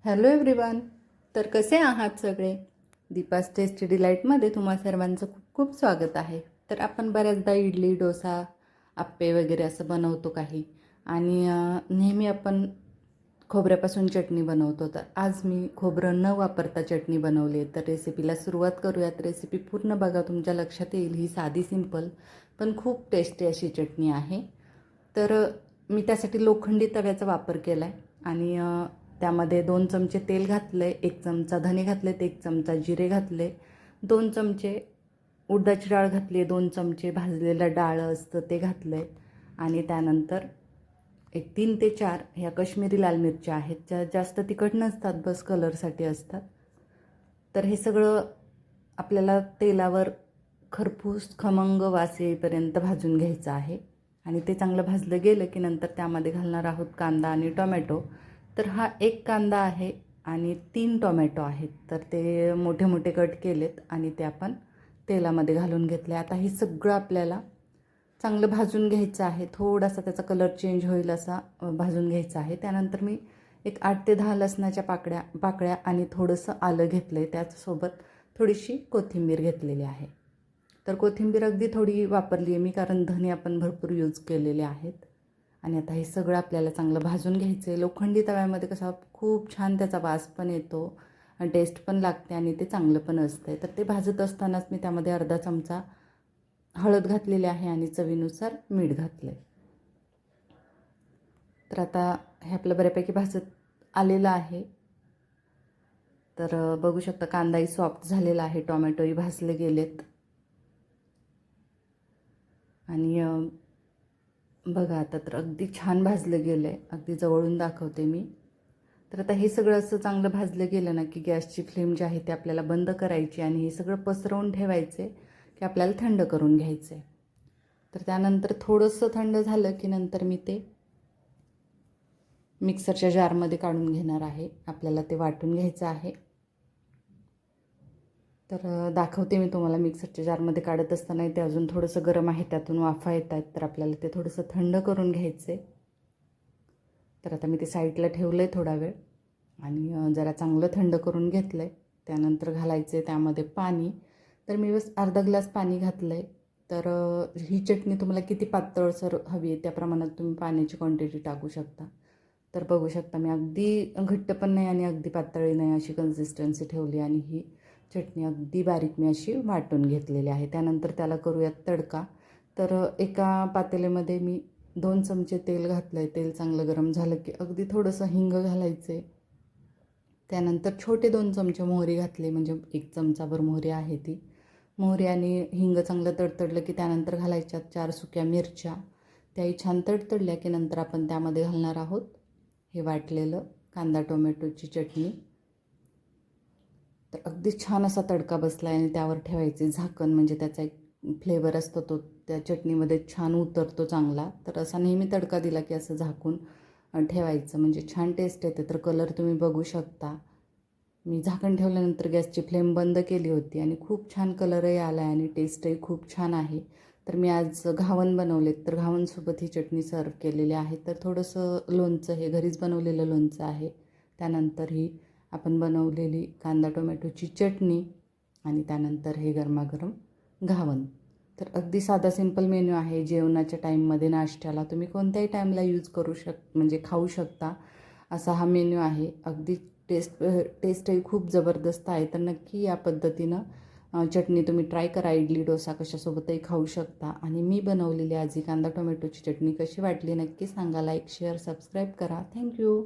Hello everyone. तर कसे आहात सगळे? दीपास टेस्टी डिलाईटमध्ये तुम्हा सर्वांचं खूप खूप स्वागत आहे. तर आपण बऱ्याचदा इडली, डोसा, आप्पे वगैरे असं बनवतो काही, आणि नेहमी आपण खोबऱ्यापासून चटणी बनवतो. तर आज मी खोबरं न वापरता चटणी बनवली आहे. तर रेसिपीला सुरुवात करूयात. रेसिपी पूर्ण बघा, तुमच्या लक्षात येईल. ही साधी सिंपल पण खूप टेस्टी अशी चटणी आहे. तर मी त्यासाठी लोखंडी तव्याचा वापर केला आहे, आणि त्यामध्ये 2 चमचे तेल घातले, 1 चमचा धने घातलेत, 1 चमचा जिरे घातले, 2 चमचे उडदाची डाळ घातली, 2 चमचे भाजलेलं डाळ असतं ते घातलं आहे, आणि त्यानंतर एक 3 ते 4 ह्या काश्मीरी लाल मिरच्या आहेत, ज्या जास्त तिखट नसतात, बस कलरसाठी असतात. तर हे सगळं आपल्याला तेलावर खरपूस खमंग वास येईपर्यंत भाजून घ्यायचं आहे. आणि ते चांगलं भाजलं गेलं की नंतर त्यामध्ये घालणार आहोत कांदा आणि टोमॅटो. तर हा 1 कांदा आहे आणि 3 टोमॅटो आहेत. तर ते मोठे मोठे कट केलेत आणि ते आपण तेलामध्ये घालून घेतले. आता हे सगळं आपल्याला चांगलं भाजून घ्यायचं आहे. थोडासा त्याचा कलर चेंज होईल असा भाजून घ्यायचा आहे. त्यानंतर मी एक 8 ते 10 लसणाच्या पाकळ्या आणि थोडंसं आलं घेतलं आहे. त्याचसोबत थोडीशी कोथिंबीर घेतलेली आहे. तर कोथिंबीर अगदी थोडी वापरली आहे मी, कारण धने आपण भरपूर यूज केलेले आहेत. आणि आता हे सगळं आपल्याला चांगलं भाजून घ्यायचं आहे. लोखंडी तव्यामध्ये कसा खूप छान त्याचा वास पण येतो, टेस्ट पण लागते आणि ते चांगलं पण असतं. तर ते भाजत असतानाच मी त्यामध्ये अर्धा चमचा हळद घातलेली आहे आणि चवीनुसार मीठ घातलं आहे. तर आता हे आपलं बऱ्यापैकी भाजत आलेलं आहे. तर बघू शकता कांदाही सॉफ्ट झालेला आहे, टोमॅटोही भाजले गेलेत. आणि बघा आता तर अगदी छान भाजलं गेलं आहे. अगदी जवळून दाखवते मी. तर आता हे सगळं असं चांगलं भाजलं गेलं ना की गॅसची फ्लेम जी आहे ती आपल्याला बंद करायची आणि हे सगळं पसरवून ठेवायचे की आपल्याला थंड करून घ्यायचं आहे. तर त्यानंतर थोडंसं थंड झालं की नंतर मी ते मिक्सरच्या जारमध्ये काढून घेणार आहे. आपल्याला ते वाटून घ्यायचं आहे. तर दाखवते मी तुम्हाला मिक्सरच्या जारमध्ये काढत असताना. ते अजून थोडंसं गरम आहे, त्यातून वाफा येत आहेत. तर आपल्याला ते थोडंसं थंड करून घ्यायचं आहे. तर आता मी ते साईडला ठेवलं आहे थोडा वेळ, आणि जरा चांगलं थंड करून घेतलं आहे. त्यानंतर घालायचं आहे त्यामध्ये पाणी. तर मी बस अर्धा ग्लास पाणी घातलं आहे. तर ही चटणी तुम्हाला किती पातळसर हवी आहे त्या प्रमाणात तुम्ही पाण्याची क्वांटिटी टाकू शकता. तर बघू शकता मी अगदी घट्ट पण नाही आणि अगदी पातळी नाही अशी कन्सिस्टन्सी ठेवली, आणि ही चटणी अगदी बारीक मी अशी वाटून घेतलेली आहे. त्यानंतर त्याला करूयात तडका. तर एका पातेल्यामध्ये मी 2 चमचे तेल घातलं आहे. तेल चांगलं गरम झालं की अगदी थोडंसं हिंग घालायचं आहे. त्यानंतर छोटे 2 चमचे मोहरी घातले, म्हणजे 1 चमचाभर मोहरी आहे ती. मोहरी आणि हिंग चांगलं तडतडलं की त्यानंतर घालायच्या 4 सुक्या मिरच्या. त्याही छान तडतडल्या की नंतर आपण त्यामध्ये घालणार आहोत हे वाटलेलं कांदा टोमॅटोची चटणी. तर अगदी छान असा तडका बसला आहे आणि त्यावर ठेवायचे झाकण, म्हणजे त्याचा एक फ्लेवर असतो तो त्या चटणीमध्ये छान उतरतो चांगला. तर असा नेहमी तडका दिला की असं झाकून ठेवायचं, म्हणजे छान टेस्ट येते. तर कलर तुम्ही बघू शकता. मी झाकण ठेवल्यानंतर गॅसची फ्लेम बंद केली होती आणि खूप छान कलरही आला आहे आणि टेस्टही खूप छान आहे. तर मी आज घावन बनवलेत, तर घावनसोबत ही चटणी सर्व केलेली आहे. तर थोडंसं लोणचं, हे घरीच बनवलेलं लोणचं आहे. त्यानंतर ही आपण बनवलेली कांदा टोमॅटोची चटणी, आणि त्यानंतर हे गरमागरम घावन. तर अगदी साधा सिंपल मेन्यू आहे. जेवणाच्या टाईममध्ये, नाश्त्याला तुम्ही कोणत्याही टाईमला यूज करू म्हणजे खाऊ शकता असा हा मेन्यू आहे. अगदी टेस्टही खूप जबरदस्त आहे. तर नक्की या पद्धतीनं चटणी तुम्ही ट्राय करा. इडली डोसा कशासोबतही खाऊ शकता. आणि मी बनवलेली आज ही कांदा टोमॅटोची चटणी कशी वाटली नक्की सांगा. लाईक शेअर सबस्क्राईब करा. थँक्यू.